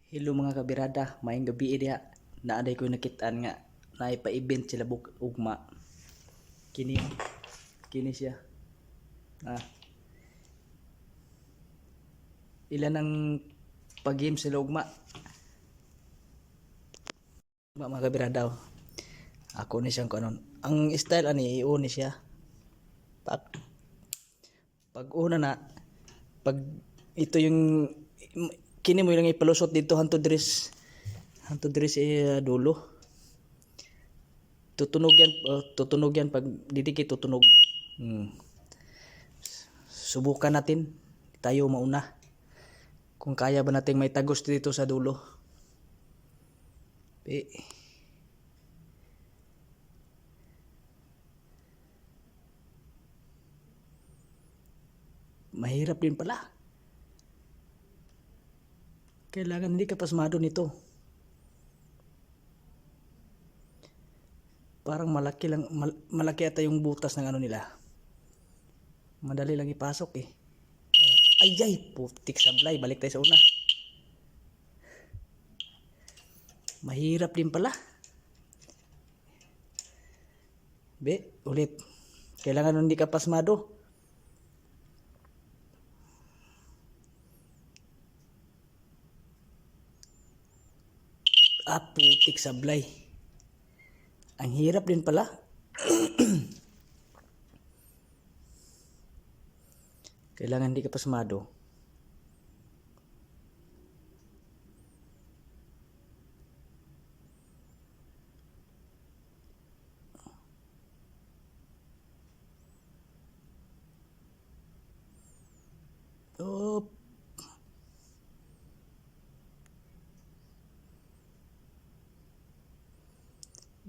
Hello mga kabirada, maayong gabi diha. Naaday ko nakitaan nga naipa-event sila ugma. Kini kini siya. Ah, ilan ang pag-game sila ugma. Mga kabirada. Ako ni siyang kanon. Ang style ani iuni siya. Pag una na pag ito yung kini mo lang ipalusot dito hanto dres dulo. Tutunog yan pag didikit tutunog. Subukan natin tayo mauna kung kaya ba nating may tagos dito sa dulo. Mahirap din pala. Kailangan hindi ka pasmado nito. Parang malaki ata yung butas ng ano nila. Madali lang ipasok eh. Ay, putik sablay. Balik tayo sa una. Mahirap din pala. Ulit. Kailangan hindi ka pasmado. Putik sablay. Ang hirap din pala. Kailangan hindi ka pasmado.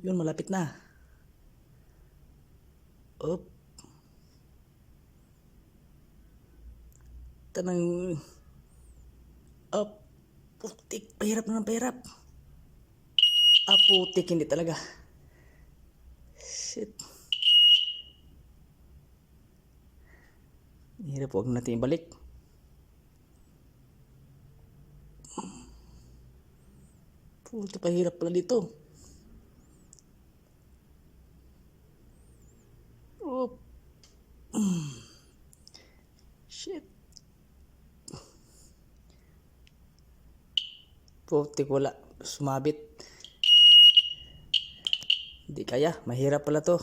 Yun, malapit na. Tanang putik, pahirap na ng pahirap. Putik, hindi talaga. Shit. Hirap, huwag natin ibalik. Putik, pahirap pala dito. Shit. Putik, wala. Sumabit. Hindi kaya. Mahirap pala to.